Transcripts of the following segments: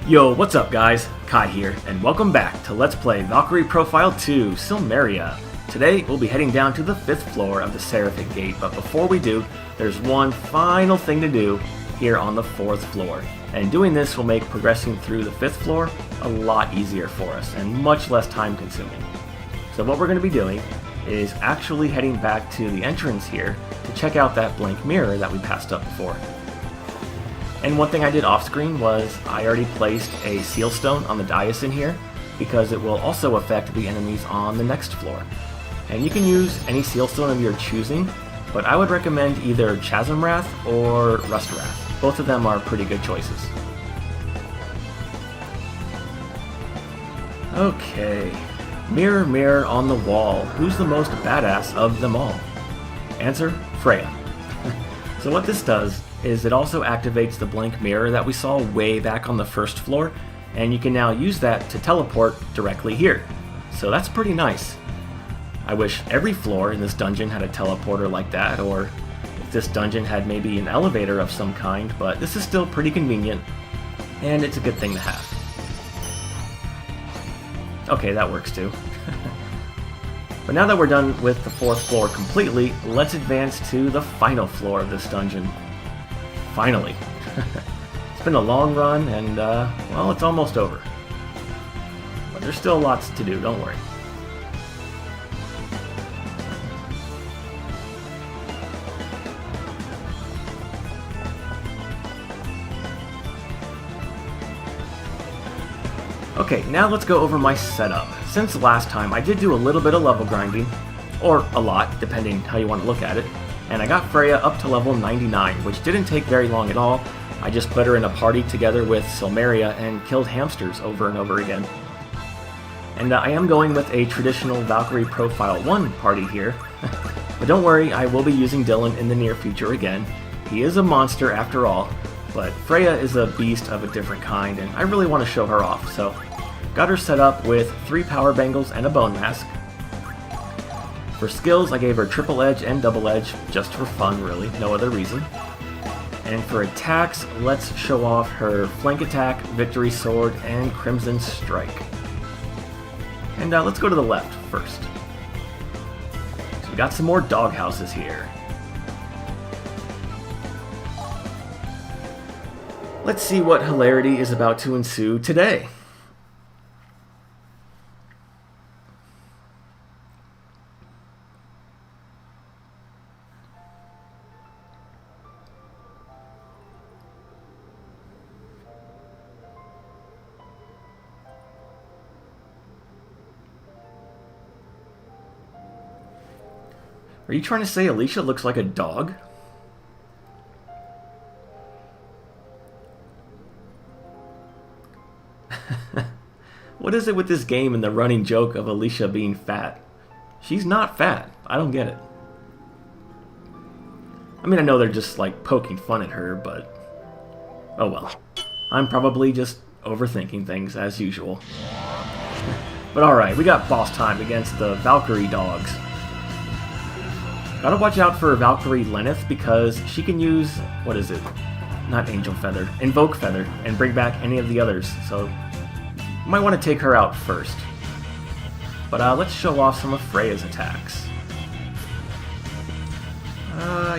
Yo, what's up guys? Kai here, and welcome back to Let's Play Valkyrie Profile 2, Silmeria. Today, we'll be heading down to the 5th floor of the Seraphic Gate, but before we do, there's one final thing to do here on the 4th floor. And doing this will make progressing through the 5th floor a lot easier for us, and much less time consuming. So what we're going to be doing is actually heading back to the entrance here to check out that blank mirror that we passed up before. And one thing I did off screen was I already placed a seal stone on the dais in here because it will also affect the enemies on the next floor. And you can use any seal stone of your choosing, but I would recommend either Chasm Wrath or Rust Wrath. Both of them are pretty good choices. Okay, mirror, mirror on the wall, who's the most badass of them all? Answer, Freya. So what this does is it also activates the blank mirror that we saw way back on the 1st floor, and you can now use that to teleport directly here. So that's pretty nice. I wish every floor in this dungeon had a teleporter like that, or if this dungeon had maybe an elevator of some kind, but this is still pretty convenient, and it's a good thing to have. Okay, that works too. But now that we're done with the 4th floor completely, let's advance to the final floor of this dungeon. Finally. It's been a long run, and, well, it's almost over. But there's still lots to do, don't worry. Okay, now let's go over my setup. Since last time, I did do a little bit of level grinding, or a lot, depending how you want to look at it, and I got Freya up to level 99, which didn't take very long at all. I just put her in a party together with Silmeria and killed hamsters over and over again. And I am going with a traditional Valkyrie Profile 1 party here, but don't worry, I will be using Dylan in the near future again. He is a monster after all, but Freya is a beast of a different kind, and I really want to show her off, so got her set up with 3 power bangles and a bone mask. For skills, I gave her triple edge and double edge, just for fun really, no other reason. And for attacks, let's show off her flank attack, victory sword, and crimson strike. And let's go to the left first. So we got some more doghouses here. Let's see what hilarity is about to ensue today. Are you trying to say Alicia looks like a dog? What is it with this game and the running joke of Alicia being fat? She's not fat. I don't get it. I mean, I know they're just like poking fun at her, but oh well. I'm probably just overthinking things as usual. But alright, we got boss time against the Valkyrie dogs. Gotta watch out for Valkyrie Lenneth because she can use, what is it? Not Angel Feather, Invoke Feather, and bring back any of the others, so you might want to take her out first. But let's show off some of Freya's attacks.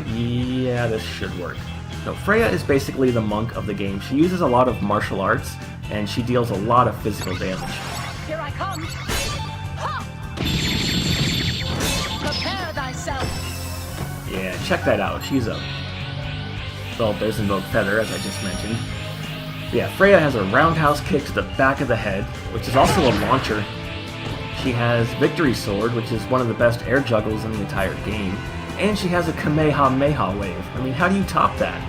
Yeah, this should work. So Freya is basically the monk of the game. She uses a lot of martial arts, and she deals a lot of physical damage. Here I come! Prepare thyself! Yeah, check that out. She's a... Well, there's Invoke Feather, as I just mentioned. Yeah, Freya has a roundhouse kick to the back of the head, which is also a launcher. She has Victory Sword, which is one of the best air juggles in the entire game. And she has a Kamehameha wave. I mean, how do you top that?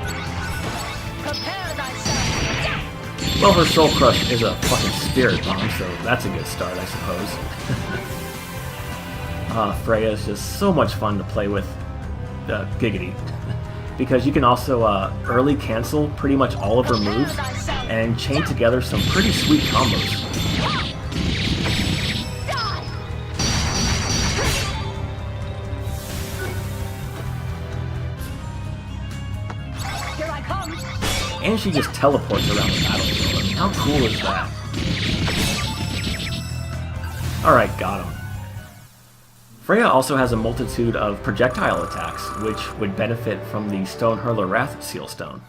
Prepare thyself! Well, her Soul Crush is a fucking spirit bomb, so that's a good start, I suppose. Freya is just so much fun to play with. Giggity. Because you can also early cancel pretty much all of her moves and chain together some pretty sweet combos. Here I come! And she just teleports around the battlefield. How cool is that? Alright, got him. Freya also has a multitude of projectile attacks, which would benefit from the Stone Hurler Wrath Seal Stone.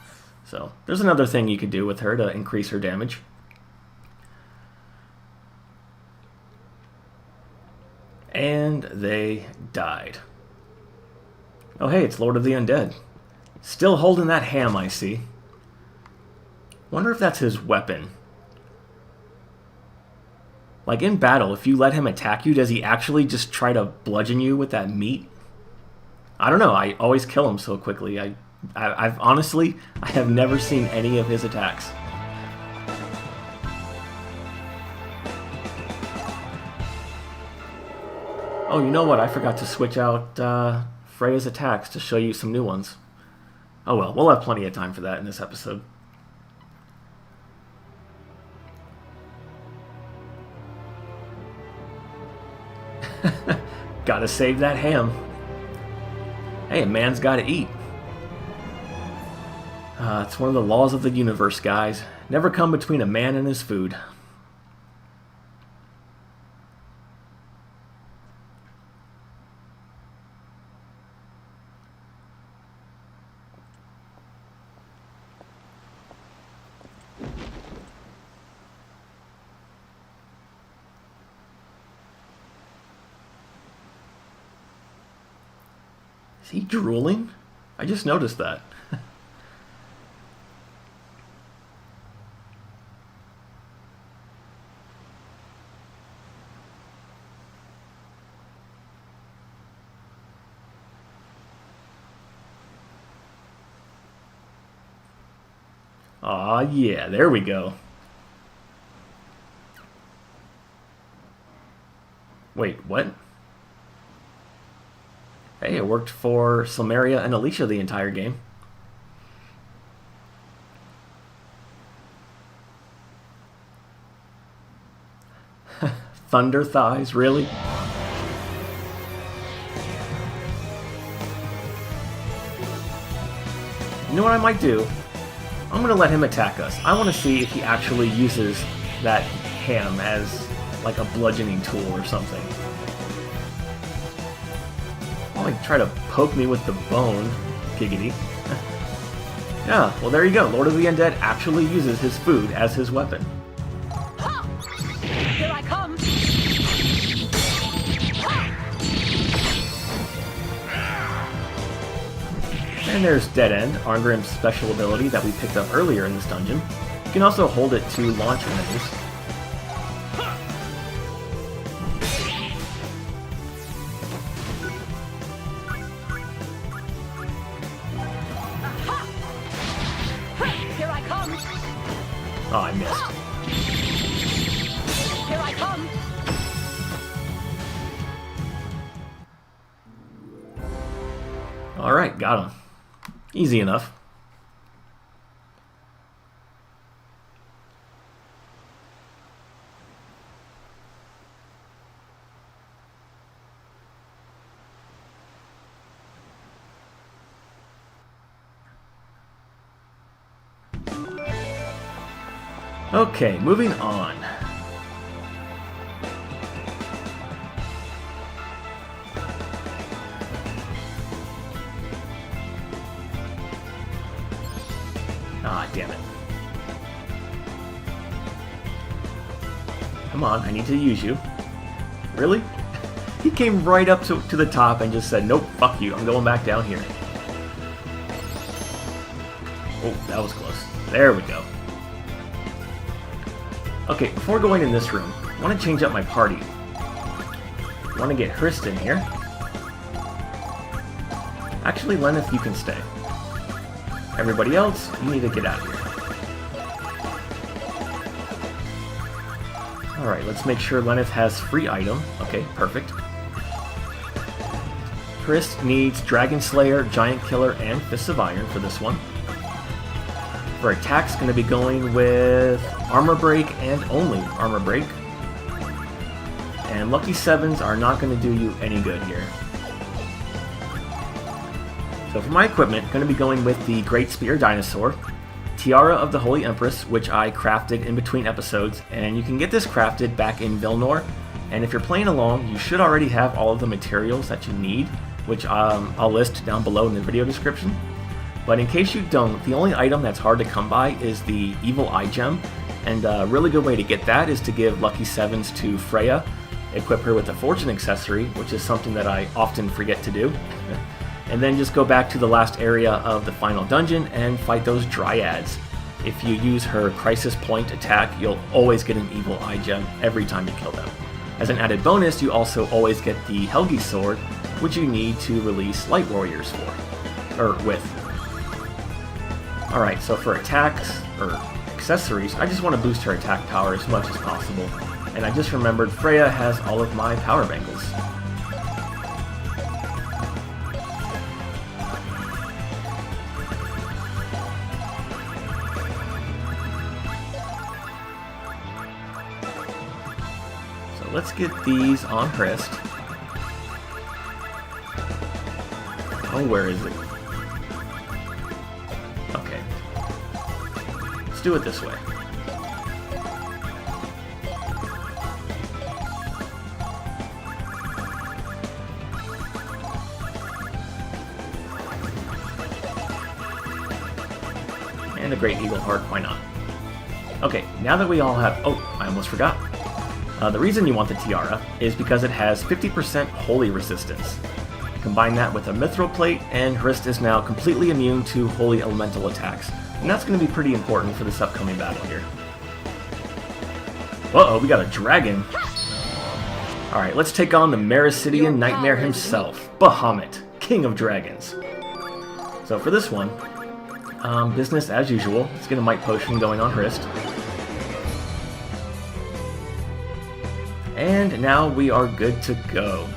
So, there's another thing you could do with her to increase her damage. And they died. Oh hey, it's Lord of the Undead. Still holding that ham, I see. Wonder if that's his weapon. Like in battle, if you let him attack you, does he actually just try to bludgeon you with that meat? I don't know, I always kill him so quickly. I've honestly, I have never seen any of his attacks. Oh, you know what? I forgot to switch out Freya's attacks to show you some new ones. Oh well, we'll have plenty of time for that in this episode. Gotta save that ham. Hey, a man's gotta eat. It's one of the laws of the universe, guys. Never come between a man and his food. Is he drooling? I just noticed that. Aw, yeah, there we go. Wait, what? Hey, it worked for Silmeria and Alicia the entire game. Thunder thighs, really? You know what I might do? I'm gonna let him attack us. I want to see if he actually uses that ham as like a bludgeoning tool or something. Like try to poke me with the bone, giggity. Yeah, well there you go. Lord of the Undead actually uses his food as his weapon. Here I come. And there's Dead End, Arngrim's special ability that we picked up earlier in this dungeon. You can also hold it to launch enemies. Oh, I missed. Here I come. Alright, got him. Easy enough. Okay, moving on. Ah, damn it. Come on, I need to use you. Really? He came right up to the top and just said, nope, fuck you, I'm going back down here. Oh, that was close. There we go. Okay, before going in this room, I want to change up my party. I want to get Hrist in here. Actually, Lenneth, you can stay. Everybody else, you need to get out of here. Alright, let's make sure Lenneth has free item. Okay, perfect. Hrist needs Dragon Slayer, Giant Killer, and Fists of Iron for this one. For attacks, going to be going with Armor Break and only Armor Break. And Lucky 7s are not going to do you any good here. So for my equipment, going to be going with the Great Spear Dinosaur. Tiara of the Holy Empress, which I crafted in between episodes, and you can get this crafted back in Vilnor. And if you're playing along, you should already have all of the materials that you need, which I'll list down below in the video description. But in case you don't, the only item that's hard to come by is the Evil Eye Gem, and a really good way to get that is to give Lucky 7s to Freya, equip her with the Fortune accessory, which is something that I often forget to do, and then just go back to the last area of the final dungeon and fight those Dryads. If you use her Crisis Point attack, you'll always get an Evil Eye Gem every time you kill them. As an added bonus, you also always get the Helgi Sword, which you need to release Light Warriors with. Alright, so for attacks, or accessories, I just want to boost her attack power as much as possible. And I just remembered Freya has all of my power bangles. So let's get these on Hrist. Oh, where is it? Okay. Let's do it this way. And the Great Eagle Heart, why not? Okay, now that we all have... Oh, I almost forgot. The reason you want the Tiara is because it has 50% Holy Resistance. Combine that with a Mithril Plate, and Hrist is now completely immune to Holy Elemental attacks. And that's going to be pretty important for this upcoming battle here. Uh-oh, we got a dragon. Alright, let's take on the Mericidian Nightmare himself, Bahamut, King of Dragons. So for this one, business as usual. Let's get a Might Potion going on Hrist. And now we are good to go.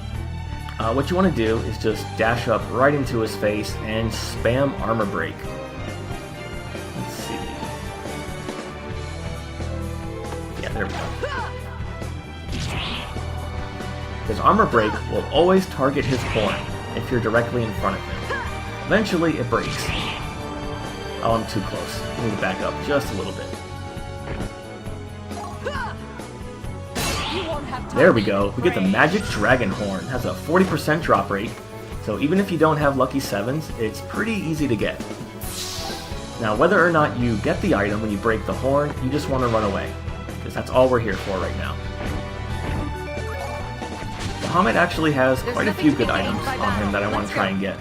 What you want to do is just dash up right into his face and spam Armor Break. Let's see. Yeah, there we go. His Armor Break will always target his horn if you're directly in front of him. Eventually, it breaks. Oh, I'm too close. I need to back up just a little bit. There we go. We get the Magic Dragon Horn. It has a 40% drop rate, so even if you don't have Lucky 7s, it's pretty easy to get. Now, whether or not you get the item when you break the horn, you just want to run away, because that's all we're here for right now. Bahamut actually has quite a few good items on him that I want to try and get.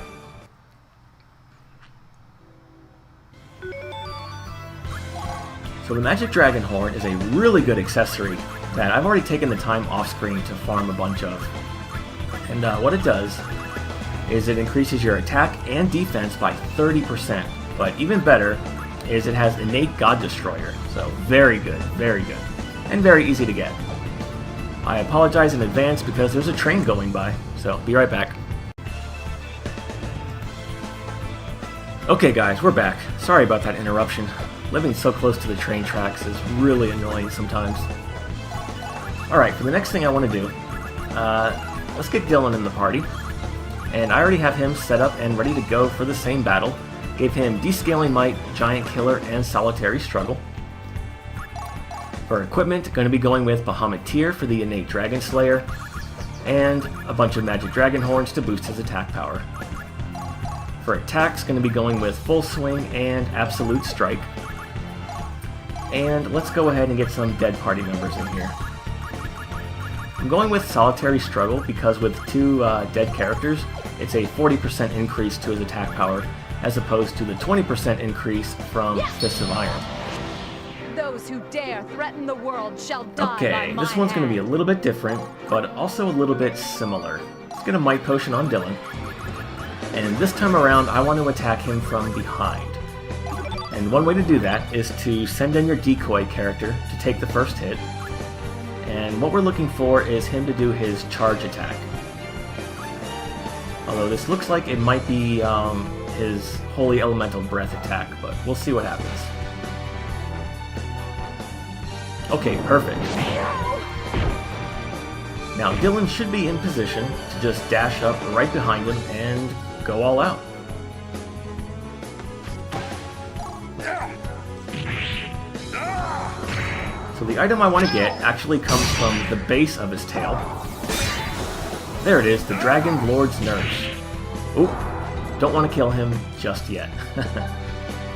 So the Magic Dragon Horn is a really good accessory that I've already taken the time off screen to farm a bunch of. And what it does is it increases your attack and defense by 30%. But even better is it has innate God Destroyer. So very good, and very easy to get. I apologize in advance because there's a train going by, so be right back. Okay guys, we're back. Sorry about that interruption. Living so close to the train tracks is really annoying sometimes. Alright, for the next thing I want to do, let's get Dylan in the party. And I already have him set up and ready to go for the same battle. Gave him Descaling Might, Giant Killer, and Solitary Struggle. For equipment, going to be going with Bahamut Tear for the innate Dragon Slayer, and a bunch of Magic Dragon Horns to boost his attack power. For attacks, going to be going with Full Swing and Absolute Strike. And let's go ahead and get some dead party members in here. I'm going with Solitary Struggle because with two dead characters, it's a 40% increase to his attack power, as opposed to the 20% increase from Fists of Iron. Those who dare threaten the world shall die. Okay, this one's going to be a little bit different, but also a little bit similar. Let's get a Might Potion on Dylan. And this time around, I want to attack him from behind. And one way to do that is to send in your decoy character to take the first hit. And what we're looking for is him to do his charge attack. Although this looks like it might be his Holy Elemental Breath attack, but we'll see what happens. Okay, perfect. Now Dylan should be in position to just dash up right behind him and go all out. So the item I want to get actually comes from the base of his tail. There it is, the Dragon Lord's Nurse. Oop, don't want to kill him just yet.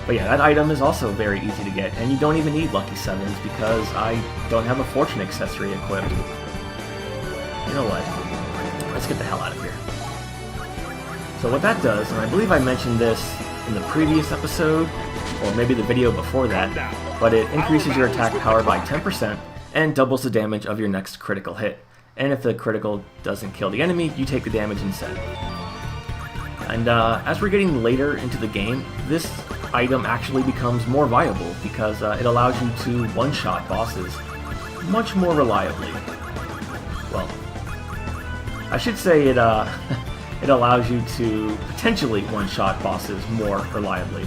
But yeah, that item is also very easy to get, and you don't even need Lucky 7s because I don't have a Fortune accessory equipped. You know what? Let's get the hell out of here. So what that does, and I believe I mentioned this in the previous episode, or maybe the video before that, but it increases your attack power by 10% and doubles the damage of your next critical hit. And if the critical doesn't kill the enemy, you take the damage instead. And as we're getting later into the game, this item actually becomes more viable because it allows you to one-shot bosses much more reliably. Well, I should say it it allows you to potentially one-shot bosses more reliably.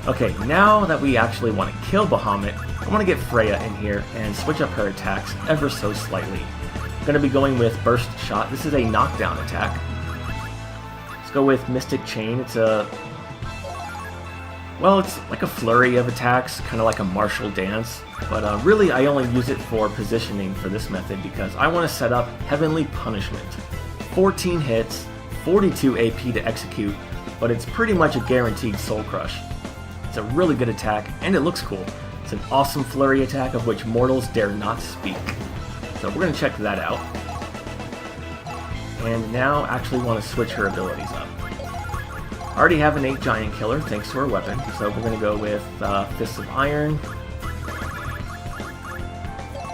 Okay, now that we actually want to kill Bahamut, I want to get Freya in here and switch up her attacks ever so slightly. I'm going to be going with Burst Shot. This is a knockdown attack. Let's go with Mystic Chain. It's like a flurry of attacks, kind of like a martial dance. But really, I only use it for positioning for this method because I want to set up Heavenly Punishment. 14 hits, 42 AP to execute, but it's pretty much a guaranteed Soul Crush. It's a really good attack, and it looks cool. It's an awesome flurry attack of which mortals dare not speak. So we're going to check that out. And now actually want to switch her abilities up. I already have an 8 Giant Killer thanks to her weapon, so we're going to go with Fists of Iron,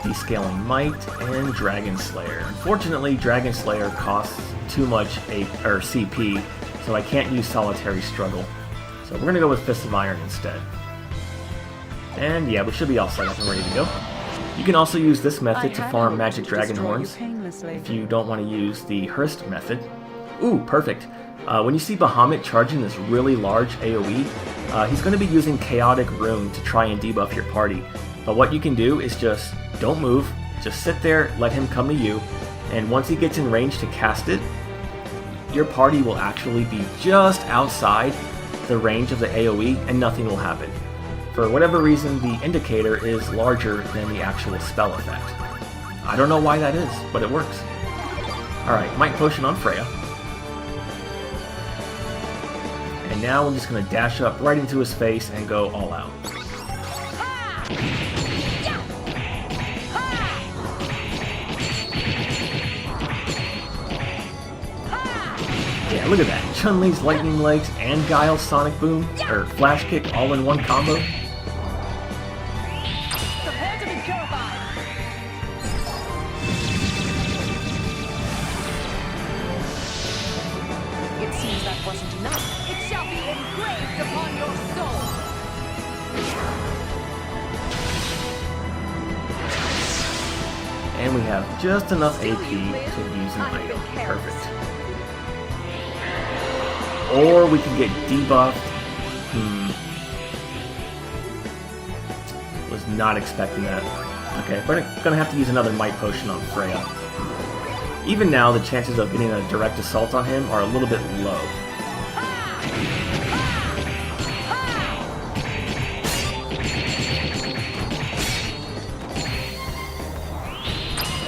Descaling Might, and Dragon Slayer. Unfortunately, Dragon Slayer costs too much CP, so I can't use Solitary Struggle. So we're going to go with Fists of Iron instead. And yeah, we should be all set up and ready to go. You can also use this method to farm Magic Dragon Horns if you don't want to use the Hurst method. Ooh, perfect. When you see Bahamut charging this really large AoE, he's going to be using Chaotic Rune to try and debuff your party. But what you can do is just don't move, just sit there, let him come to you, and once he gets in range to cast it, your party will actually be just outside the range of the AoE and nothing will happen. For whatever reason, the indicator is larger than the actual spell effect. I don't know why that is, but it works. Alright, Might Potion on Freya. And now I'm just going to dash up right into his face and go all out. Yeah, look at that. Chun-Li's Lightning Legs and Guile's Sonic Boom, or Flash Kick all in one combo. Prepare to be purified. It seems that wasn't enough. It shall be engraved upon your soul. And we have just enough AP to use an item. Perfect. Or we can get debuffed. Was not expecting that. Okay, we're gonna have to use another Might Potion on Freya. Even now, the chances of getting a direct assault on him are a little bit low.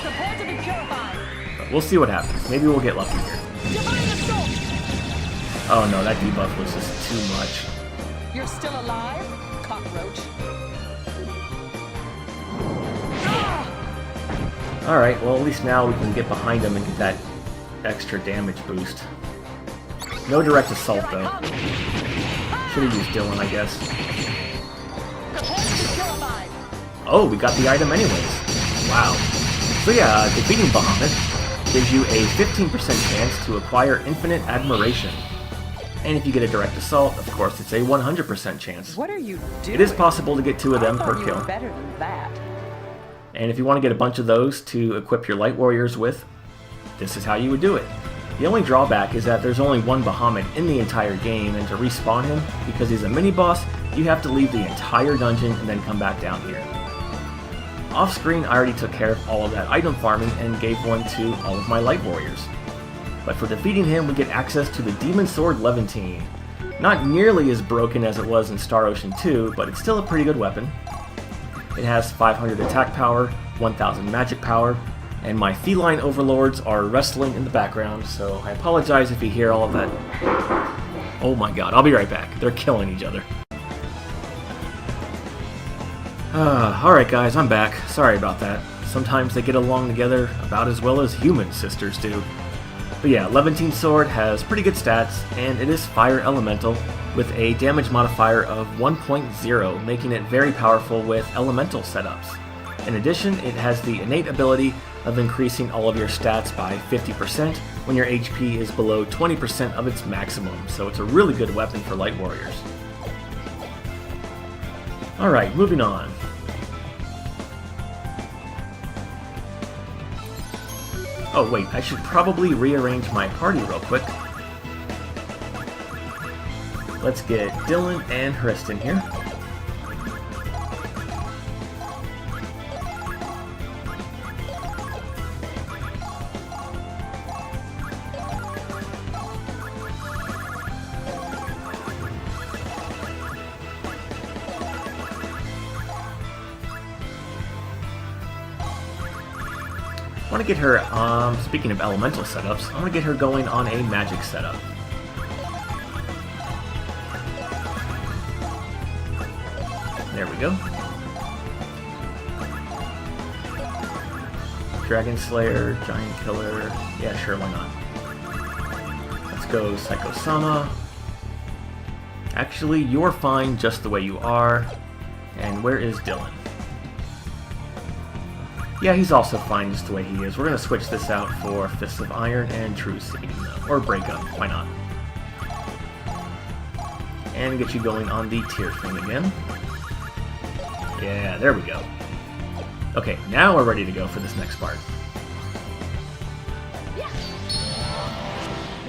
Prepare to be purified. But we'll see what happens. Maybe we'll get lucky here. Divine assault. Oh no, that debuff was just too much. You're still alive, cockroach. Alright, well at least now we can get behind him and get that extra damage boost. No direct assault though. Should have used Dylan, I guess. Oh, we got the item anyways. Wow. So yeah, defeating Bahamut gives you a 15% chance to acquire Infinite Admiration. And if you get a direct assault, of course, it's a 100% chance. What are you doing? It is possible to get 2 of them per You kill. were better than that. And if you want to get a bunch of those to equip your Light Warriors with, this is how you would do it. The only drawback is that there's only one Bahamut in the entire game, and to respawn him, because he's a mini-boss, you have to leave the entire dungeon and then come back down here. Off-screen, I already took care of all of that item farming and gave one to all of my Light Warriors. But for defeating him, we get access to the Demon Sword Levantine. Not nearly as broken as it was in Star Ocean 2, but it's still a pretty good weapon. It has 500 attack power, 1000 magic power, and my feline overlords are wrestling in the background, so I apologize if you hear all of that. Oh my god, I'll be right back. They're killing each other. Alright guys, I'm back. Sorry about that. Sometimes they get along together about as well as human sisters do. But yeah, Levantine Sword has pretty good stats, and it is Fire Elemental, with a damage modifier of 1.0, making it very powerful with elemental setups. In addition, it has the innate ability of increasing all of your stats by 50% when your HP is below 20% of its maximum, so it's a really good weapon for light warriors. Alright, moving on. Oh wait, I should probably rearrange my party real quick. Let's get Dylan and Hriston here. I want to get her, speaking of elemental setups, I want to get her going on a magic setup. There we go. Dragon Slayer, Giant Killer, yeah sure, why not. Let's go Psycho-sama. Actually, you're fine just the way you are. And where is Dylan? Yeah, he's also fine just the way he is. We're going to switch this out for Fists of Iron and True Seeing, or Breakup, why not? And get you going on the tier thing again. Yeah, there we go. Okay, now we're ready to go for this next part.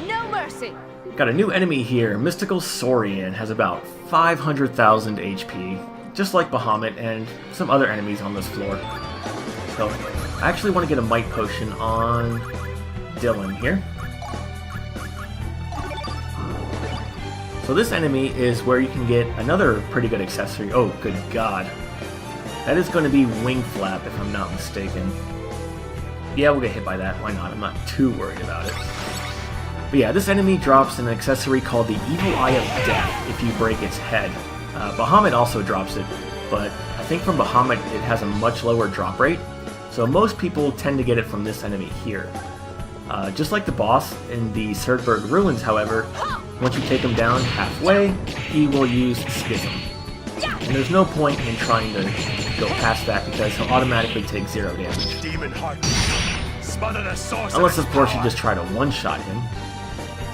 No mercy! Got a new enemy here. Mystical Saurian has about 500,000 HP, just like Bahamut and some other enemies on this floor. So, I actually want to get a Might Potion on Dylan here. So this enemy is where you can get another pretty good accessory. Oh, good god. That is going to be Wing Flap, if I'm not mistaken. Yeah, we'll get hit by that. Why not? I'm not too worried about it. But yeah, this enemy drops an accessory called the Evil Eye of Death if you break its head. Bahamut also drops it, but I think from Bahamut it has a much lower drop rate. So most people tend to get it from this enemy here. Just like the boss in the Surdberg Ruins, however, once you take him down halfway, he will use Schism. And there's no point in trying to go past that because he'll automatically take 0 damage. Demon heart. Unless of course you just try to one-shot him.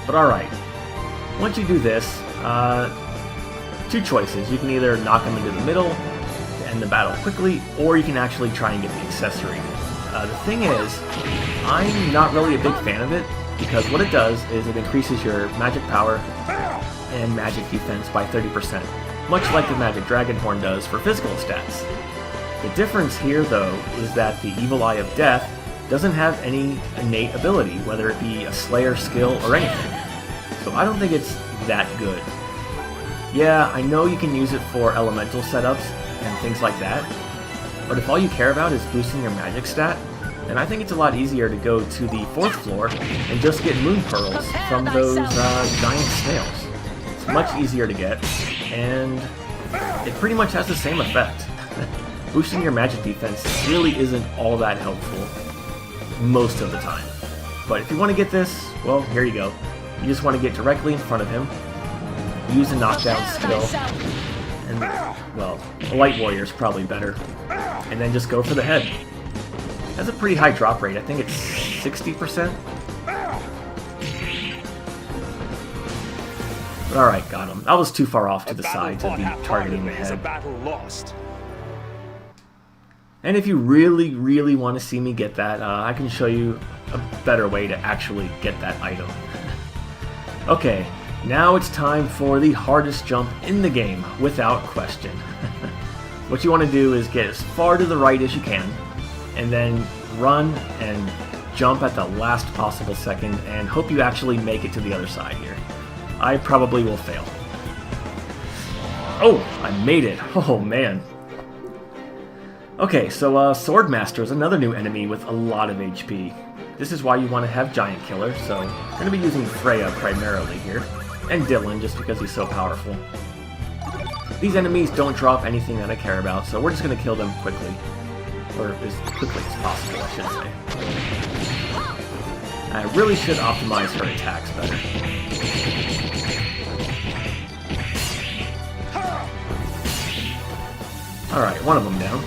But alright, once you do this, two choices. You can either knock him into the middle to end the battle quickly, or you can actually try and get the accessory. The thing is, I'm not really a big fan of it, because what it does is it increases your magic power and magic defense by 30%, much like the Magic Dragonhorn does for physical stats. The difference here, though, is that the Evil Eye of Death doesn't have any innate ability, whether it be a Slayer skill or anything. So I don't think it's that good. Yeah, I know you can use it for elemental setups and things like that, but if all you care about is boosting your magic stat, then I think it's a lot easier to go to the 4th floor and just get moon pearls from those giant snails. It's much easier to get, and it pretty much has the same effect. Boosting your magic defense really isn't all that helpful most of the time. But if you want to get this, well, here you go. You just want to get directly in front of him, use a knockdown skill, and, well, a light warrior is probably better, and then just go for the head. It has a pretty high drop rate. I think it's 60%. But alright, got him. I was too far off to the side to be targeting the head. And if you really, really want to see me get that, I can show you a better way to actually get that item. Okay, now it's time for the hardest jump in the game, without question. What you want to do is get as far to the right as you can, and then run and jump at the last possible second, and hope you actually make it to the other side here. I probably will fail. Oh, I made it. Oh, man. Okay, so Swordmaster is another new enemy with a lot of HP. This is why you want to have Giant Killer, so I'm going to be using Freya primarily here, and Dylan just because he's so powerful. These enemies don't drop anything that I care about, so we're just going to kill them quickly. Or as quickly as possible, I should say. I really should optimize her attacks better. Alright, one of them down.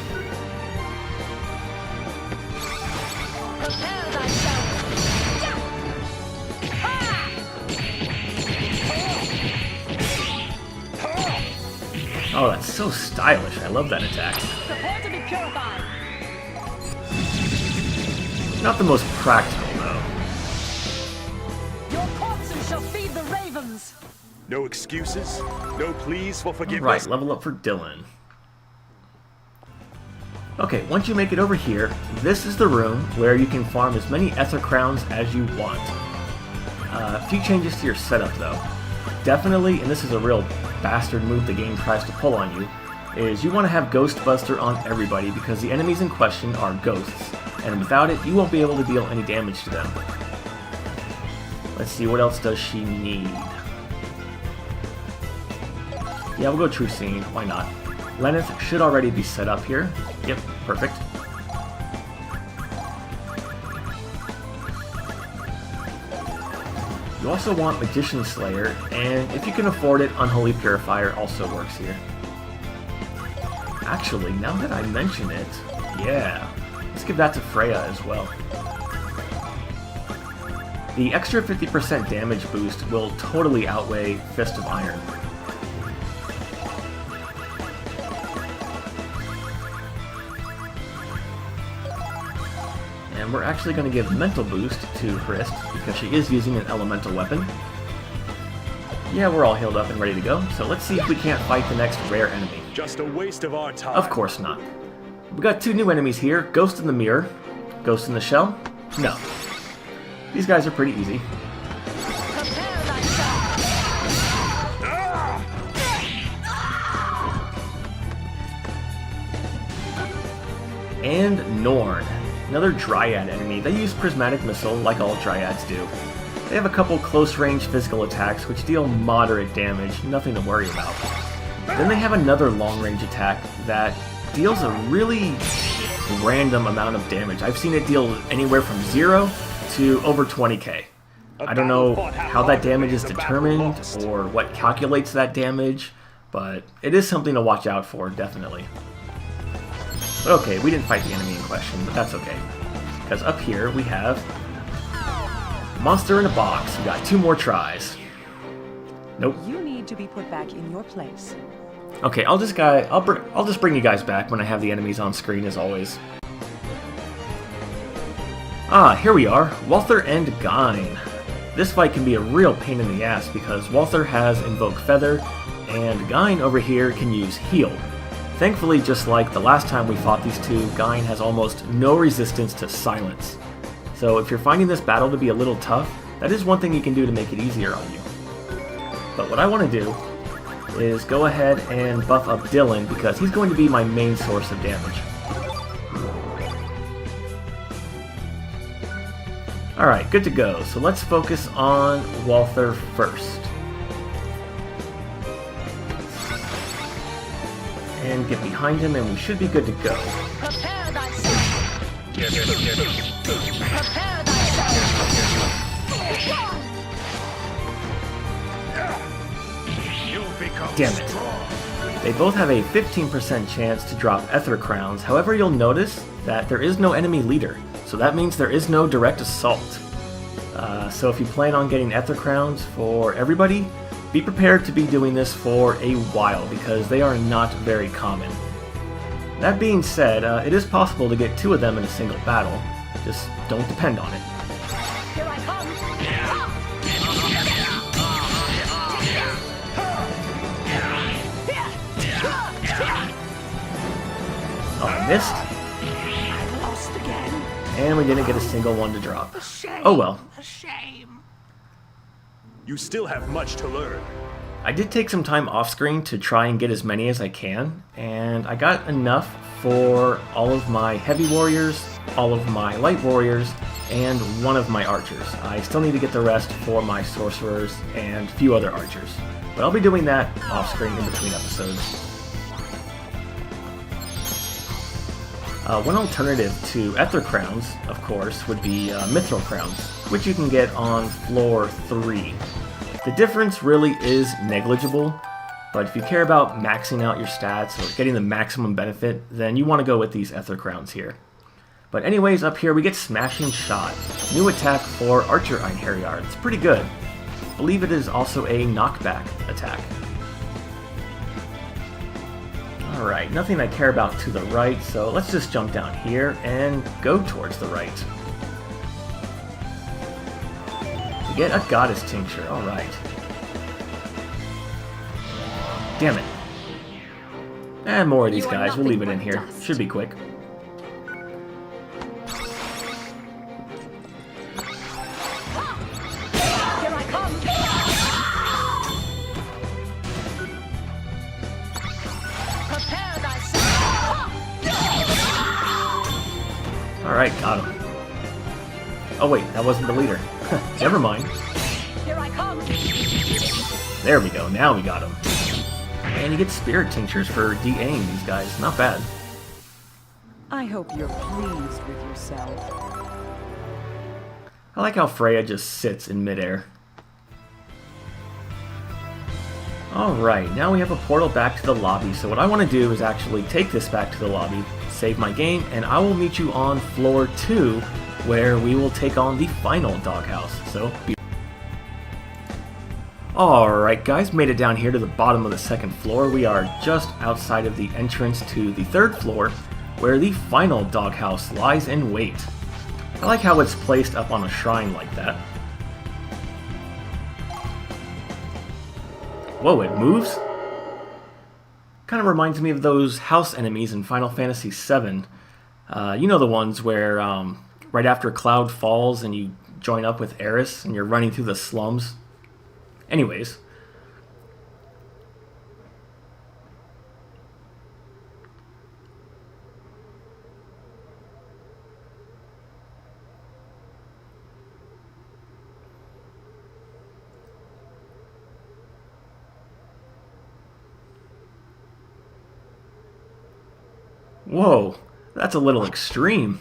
Oh, that's so stylish. I love that attack. Prepare to be purified. Not the most practical, though. Your corpses shall feed the ravens. No excuses, no pleas for forgiveness. Right, level up for Dylan. Okay, once you make it over here, this is the room where you can farm as many Ether Crowns as you want. A few changes to your setup, though. Definitely, and this is a real bastard move the game tries to pull on you, is you want to have Ghostbuster on everybody because the enemies in question are ghosts, and without it, you won't be able to deal any damage to them. Let's see, what else does she need? Yeah, we'll go True Seeing, why not? Lenneth should already be set up here. Yep, perfect. You also want Magician Slayer, and if you can afford it, Unholy Purifier also works here. Actually, now that I mention it, yeah, let's give that to Freya as well. The extra 50% damage boost will totally outweigh Fist of Iron. And we're actually going to give Mental Boost to Hrist, because she is using an elemental weapon. Yeah, we're all healed up and ready to go, so let's see if we can't fight the next rare enemy. Just a waste of our time. Of course not. We got two new enemies here, Ghost in the Mirror. Ghost in the Shell? No. These guys are pretty easy. Prepare thyself. And Norn. Another Dryad enemy. They use Prismatic Missile like all Dryads do. They have a couple close-range physical attacks which deal moderate damage, nothing to worry about. Then they have another long-range attack that deals a really random amount of damage. I've seen it deal anywhere from 0 to over 20k. I don't know how that damage is determined or what calculates that damage, but it is something to watch out for, definitely. But okay, we didn't fight the enemy in question, but that's okay. Because up here we have Monster in a Box. We got 2 more tries. Nope. You need to be put back in your place. Okay, I'll just bring you guys back when I have the enemies on screen, as always. Ah, here we are, Walther and Gyne. This fight can be a real pain in the ass because Walther has Invoke Feather, and Gyne over here can use Heal. Thankfully, just like the last time we fought these two, Gyne has almost no resistance to Silence. So if you're finding this battle to be a little tough, that is one thing you can do to make it easier on you. But what I want to do is go ahead and buff up Dylan because he's going to be my main source of damage. Alright, good to go. So let's focus on Walther first. And get behind him and we should be good to go. Prepare thyself. Prepare thyself. Damn it. They both have a 15% chance to drop Ether Crowns, however you'll notice that there is no enemy leader, so that means there is no direct assault. So if you plan on getting Ether Crowns for everybody, be prepared to be doing this for a while, because they are not very common. That being said, it is possible to get 2 of them in a single battle, just don't depend on it. Here I come. Oh, I missed. I lost again. And we didn't get a single one to drop. A shame. Oh well. A shame. You still have much to learn. I did take some time off screen to try and get as many as I can, and I got enough for all of my heavy warriors, all of my light warriors, and one of my archers. I still need to get the rest for my sorcerers and a few other archers. But I'll be doing that off screen in between episodes. One alternative to Ether Crowns, of course, would be Mithril Crowns, which you can get on floor 3. The difference really is negligible, but if you care about maxing out your stats or getting the maximum benefit, then you want to go with these Ether Crowns here. But anyways, up here we get Smashing Shot, new attack for Archer Einherjar. It's pretty good. I believe it is also a knockback attack. Alright, nothing I care about to the right, so let's just jump down here and go towards the right. To get a Goddess Tincture, alright. Damn it. And more of these guys, we'll leave it in here. Should be quick. Alright, got him. Oh wait, that wasn't the leader. Never mind. Here I come. There we go, now we got him. And you get Spirit Tinctures for DAing these guys, not bad. I hope you're pleased with yourself. I like how Freya just sits in midair. Alright, now we have a portal back to the lobby, so what I want to do is actually take this back to the lobby, save my game, and I will meet you on floor 2, where we will take on the final doghouse. So, alright guys, made it down here to the bottom of the second floor. We are just outside of the entrance to the third floor, where the final doghouse lies in wait. I like how it's placed up on a shrine like that. Whoa, it moves? Kind of reminds me of those house enemies in Final Fantasy VII. You know the ones where right after Cloud falls and you join up with Eris and you're running through the slums. Anyways. Whoa, that's a little extreme.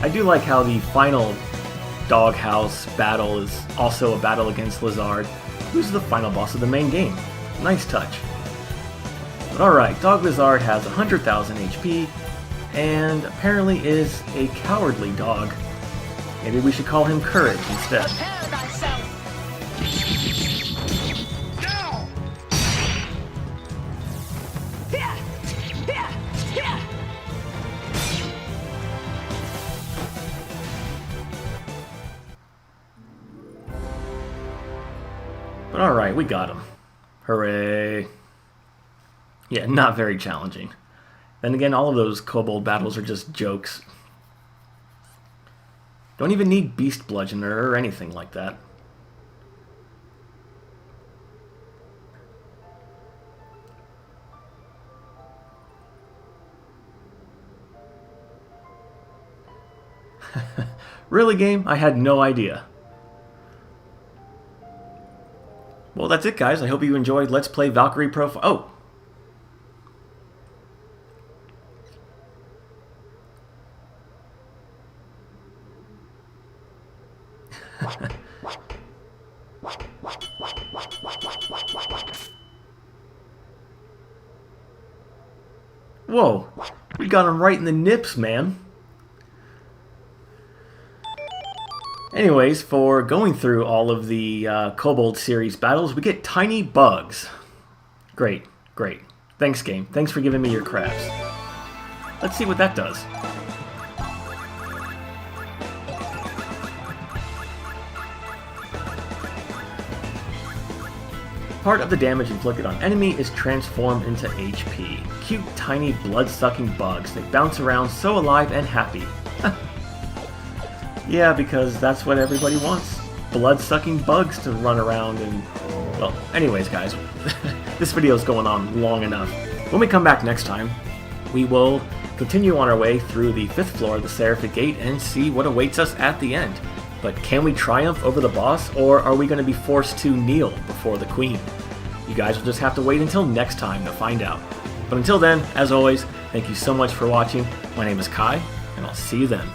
I do like how the final doghouse battle is also a battle against Lizard, who's the final boss of the main game. Nice touch. But alright, Dog Lizard has 100,000 HP, and apparently is a cowardly dog. Maybe we should call him Courage instead. Prepare thyself. Now! Here. Here. Here. But alright, we got him. Hooray. Yeah, not very challenging. Then again, all of those kobold battles are just jokes. Don't even need Beast Bludgeoner or anything like that. Really, game? I had no idea. Well, that's it, guys. I hope you enjoyed Let's Play Valkyrie Profile. Oh! Whoa, we got him right in the nips, man. Anyways, for going through all of the Kobold series battles, we get tiny bugs. Great, great. Thanks, game. Thanks for giving me your crabs. Let's see what that does. Part of the damage inflicted on enemy is transformed into HP. Cute, tiny, blood-sucking bugs. They bounce around so alive and happy. Yeah, because that's what everybody wants. Blood-sucking bugs to run around and... Well, anyways, guys, this video is going on long enough. When we come back next time, we will continue on our way through the 5th floor of the Seraphic Gate and see what awaits us at the end. But can we triumph over the boss, or are we going to be forced to kneel before the Queen? You guys will just have to wait until next time to find out. But until then, as always, thank you so much for watching. My name is Kai, and I'll see you then.